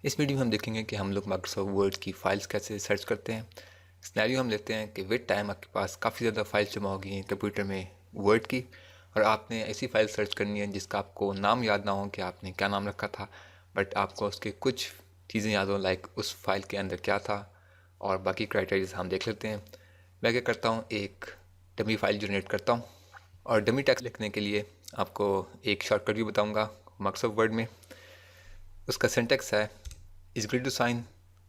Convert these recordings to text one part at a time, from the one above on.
इस वीडियो में हम देखेंगे कि हम लोग माइक्रोसॉफ्ट वर्ड की फ़ाइल्स कैसे सर्च करते हैं। सिनेरियो हम लेते हैं कि विद टाइम आपके पास काफ़ी ज़्यादा फाइल्स जमा हो गई हैं कंप्यूटर में वर्ड की, और आपने ऐसी फाइल सर्च करनी है जिसका आपको नाम याद ना हो कि आपने क्या नाम रखा था, बट आपको उसके कुछ चीज़ें याद हो, लाइक उस फाइल के अंदर क्या था और बाकी क्राइटेरिया हम देख लेते हैं। मैं क्या करता हूँ, एक डमी फाइल जनरेट करता हूँ, और डमी टेक्स्ट लिखने के लिए आपको एक शॉर्टकट भी बताऊँगा माइक्रोसॉफ्ट वर्ड में। उसका सिंटेक्स है इज इक्वल टू साइन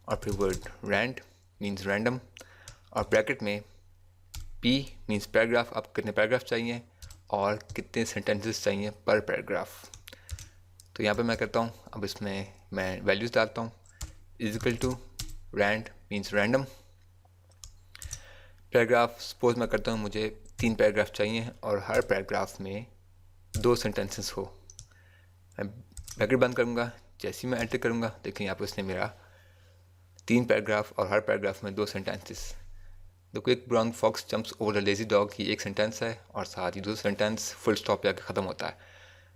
और फिर वर्ड रैंड मीन्स रैंडम, और ब्रैकेट में पी मीन्स पैराग्राफ, आपको कितने पैराग्राफ चाहिए और कितने सेंटेंसेस चाहिए पर पैराग्राफ। तो यहाँ पे मैं करता हूँ, अब इसमें मैं वैल्यूज़ डालता हूँ। Is equal to rand means random, paragraph suppose मैं करता हूँ मुझे 3 पैराग्राफ चाहिए और हर पैराग्राफ में 2 सेंटेंसेस हो। मैं ब्रैकेट बंद करूँगा, जैसे ही मैं एंटर करूँगा देखिए यहाँ पे उसने मेरा 3 पैराग्राफ और हर पैराग्राफ में 2 sentences. The quick brown fox jumps over the lazy dog, ये एक सेंटेंस है और साथ ही दूसरा सेंटेंस फुल स्टॉप पे आके ख़त्म होता है।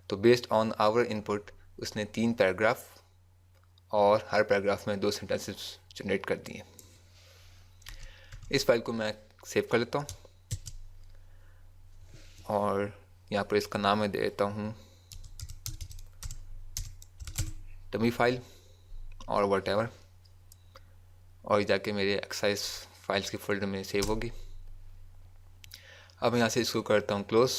तो बेस्ड ऑन आवर इनपुट उसने 3 पैराग्राफ और हर पैराग्राफ में 2 सेंटेंसेस जनरेट कर दिए। इस फाइल को मैं सेव कर लेता हूँ और यहाँ पर इसका नाम मैं दे देता हूँ डमी फाइल और वट और जाके मेरे एक्सरसाइज फाइल्स के फोल्डर में सेव होगी। अब यहाँ से इसको करता हूँ क्लोज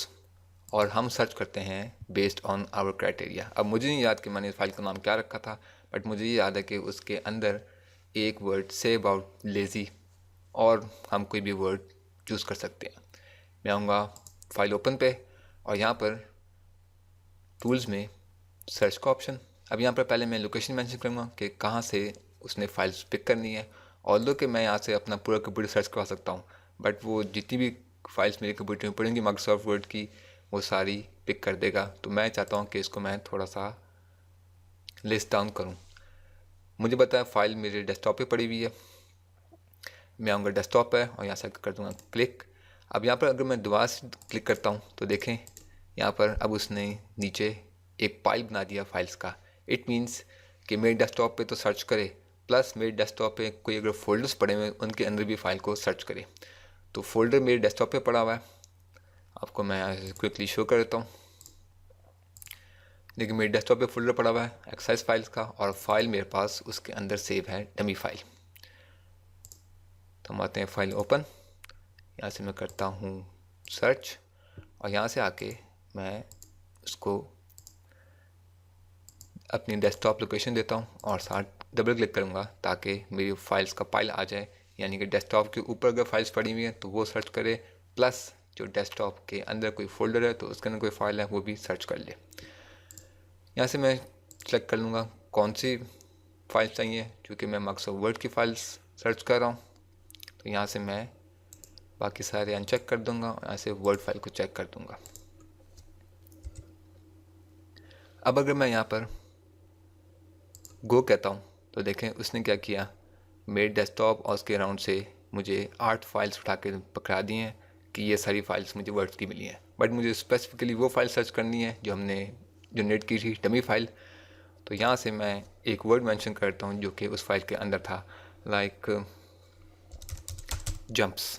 और हम सर्च करते हैं बेस्ड ऑन आवर क्राइटेरिया। अब मुझे नहीं याद कि मैंने इस फाइल का नाम क्या रखा था, बट मुझे ये याद है कि उसके अंदर एक वर्ड से अबाउट लेज़ी, और हम कोई भी वर्ड चूज़ कर सकते हैं। मैं आऊँगा फाइल ओपन पे और यहाँ पर टूल्स में सर्च का ऑप्शन। अब यहाँ पर पहले मैं लोकेशन मेंशन करूँगा कि कहाँ से उसने फाइल्स पिक करनी है। ऑल्दो कि मैं यहाँ से अपना पूरा कंप्यूटर सर्च करवा सकता हूँ, बट वो जितनी भी फाइल्स मेरे कंप्यूटर में पड़ेंगी माइक्रोसॉफ्ट वर्ड की वो सारी पिक कर देगा। तो मैं चाहता हूँ कि इसको मैं थोड़ा सा लिस्ट डाउन करूँ। मुझे पता है फाइल मेरे डेस्कटॉप पे पड़ी हुई है, मैं आऊँगा डेस्कटॉप पर और यहाँ से कर दूँगा क्लिक। अब यहाँ पर अगर मैं दोबारा से क्लिक करता हूँ तो देखें यहाँ पर अब उसने नीचे एक पाइल बना दिया फाइल्स का। इट मीन्स कि मेरे डेस्कटॉप पे तो सर्च करे, प्लस मेरे डेस्कटॉप पे कोई अगर फोल्डर्स पड़े हुए उनके अंदर भी फाइल को सर्च करे। तो फोल्डर मेरे डेस्कटॉप पे पड़ा हुआ है, आपको मैं क्विकली शो कर देता हूँ। देखिए मेरे डेस्कटॉप पे फोल्डर पड़ा हुआ है एक्सरसाइज फाइल्स का, और फाइल मेरे पास उसके अंदर सेव है डमी फाइल। तो हम आते हैं फाइल ओपन, यहाँ से मैं करता हूँ सर्च और यहाँ से आके मैं उसको अपनी डेस्कटॉप लोकेशन देता हूँ और साथ डबल क्लिक करूँगा ताकि मेरी फाइल्स का पाइल आ जाए। यानी कि डेस्कटॉप के ऊपर अगर फाइल्स पड़ी हुई हैं तो वो सर्च करे, प्लस जो डेस्कटॉप के अंदर कोई फोल्डर है तो उसके अंदर कोई फाइल है वो भी सर्च कर ले। यहाँ से मैं सेलेक्ट कर लूँगा कौन सी फाइल चाहिए, क्योंकि मैं माइक्रोसॉफ्ट वर्ड की फाइल्स सर्च कर रहा हूँ। तो यहाँ से मैं बाकी सारे अनचेक कर दूँगा और यहाँ से वर्ड फाइल को चेक कर दूँगा। अब अगर मैं यहाँ पर गो कहता हूँ तो देखें उसने क्या किया, मेरे डेस्कटॉप और उसके अराउंड से मुझे 8 फाइल्स उठा के पकड़ा दी हैं कि ये सारी फाइल्स मुझे वर्ड की मिली हैं। बट मुझे स्पेसिफिकली वो फाइल सर्च करनी है जो हमने जनरेट की थी डमी फाइल। तो यहाँ से मैं एक वर्ड मेंशन करता हूँ जो कि उस फाइल के अंदर था, लाइक जंप्स,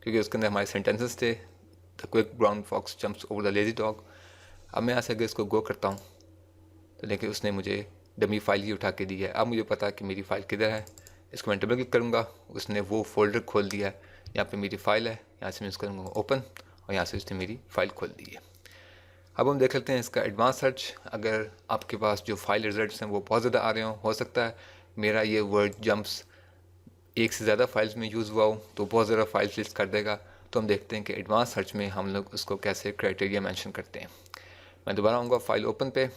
क्योंकि उसके अंदर हमारे सेंटेंसेस थे। The quick brown fox jumps over the lazy dog. अब मैं यहाँ से अगर इसको गो करता हूँ तो देखिए उसने मुझे डमी फाइल ही उठा के दी है। अब मुझे पता है कि मेरी फ़ाइल किधर है। इसको मैं डबल क्लिक करूँगा, उसने वो फोल्डर खोल दिया है, यहाँ पे मेरी फ़ाइल है। यहाँ से मैं इसको करूँगा ओपन और यहाँ से उसने मेरी फ़ाइल खोल दी है। अब हम देख लेते हैं इसका एडवांस सर्च। अगर आपके पास जो फाइल रिजल्ट्स हैं वो बहुत ज़्यादा आ रहे हों, हो सकता है मेरा ये वर्ड जंप्स एक से ज़्यादा फाइल्स में यूज़ हुआ हो तो बहुत ज़्यादा फाइल्स लिस्ट कर देगा। तो हम देखते हैं कि एडवांस सर्च में हम लोग उसको कैसे क्राइटेरिया मेंशन करते हैं। मैं दोबारा आऊँगा फाइल ओपन पे,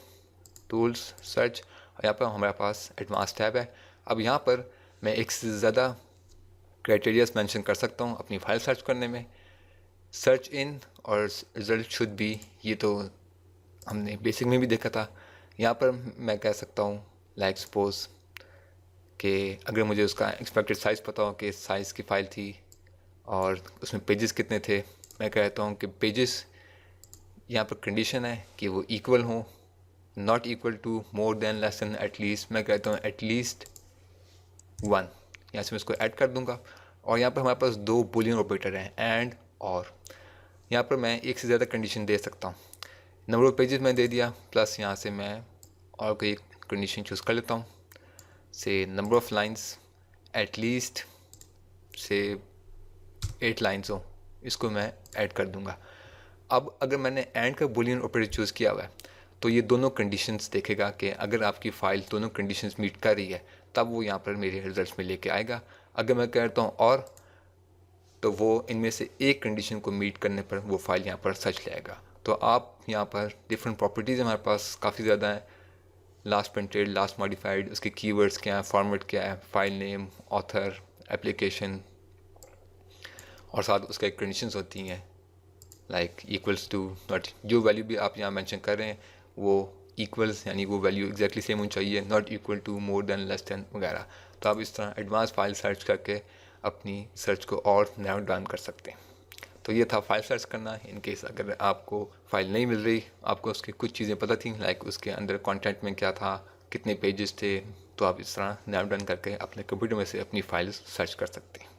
टूल्स, सर्च, और यहाँ पर हमारे पास एडवांस टैब है। अब यहाँ पर मैं एक से ज़्यादा क्राइटेरियाज मेंशन कर सकता हूँ अपनी फाइल सर्च करने में। सर्च इन और रिज़ल्ट शुड बी, ये तो हमने बेसिक में भी देखा था। यहाँ पर मैं कह सकता हूँ लाइक सपोज कि अगर मुझे उसका एक्सपेक्टेड साइज़ पता हो कि साइज़ की फ़ाइल थी और उसमें पेजेस कितने थे, मैं कहता हूँ कि पेजेस यहाँ पर कंडीशन है कि वो इक्वल हों not equal to, more than, less than, at least, मैं कहता हूँ एटलीस्ट 1, यहाँ से मैं इसको ऐड कर दूंगा। और यहाँ पर हमारे पास दो बुलियन ऑपरेटर हैं, एंड और। यहाँ पर मैं एक से ज़्यादा कंडीशन दे सकता हूँ। नंबर ऑफ पेजेस मैं दे दिया, प्लस यहाँ से मैं और कोई कंडीशन चूज़ कर लेता हूँ, से नंबर ऑफ लाइंस एटलीस्ट से 8 लाइन्स हो, इसको मैं ऐड कर दूंगा। अब अगर मैंने एंड का बुलियन ऑपरेटर चूज़ किया हुआ है तो ये दोनों कंडीशंस देखेगा कि अगर आपकी फ़ाइल दोनों कंडीशंस मीट कर रही है तब वो यहाँ पर मेरे रिजल्ट्स में लेके आएगा। अगर मैं कहता हूँ और, तो वो इनमें से एक कंडीशन को मीट करने पर वो फाइल यहाँ पर सच लेगा। तो आप यहाँ पर डिफरेंट प्रॉपर्टीज़ हमारे पास काफ़ी ज़्यादा हैं, लास्ट प्रिंटेड, लास्ट मॉडिफाइड, उसके कीवर्ड्स क्या है, फॉर्मेट क्या है, फाइल नेम, ऑथर, एप्लीकेशन, और साथ उसके कंडीशंस होती हैं लाइक इक्वल्स टू, नॉट, जो वैल्यू भी आप यहाँ मेंशन कर रहे हैं वो इक्वल्स यानी वो वैल्यू एग्जैक्टली सेम होनी चाहिए, not equal to, more than, less than वगैरह। तो आप इस तरह एडवांस फाइल सर्च करके अपनी सर्च को और नैरो डाउन कर सकते हैं। तो ये था फाइल सर्च करना। इन केस अगर आपको फाइल नहीं मिल रही, आपको उसकी कुछ चीज़ें पता थी लाइक उसके अंदर कंटेंट में क्या था, कितने पेजेस थे, तो आप इस तरह नैरो डाउन करके अपने कंप्यूटर में से अपनी फाइल्स सर्च कर सकते हैं।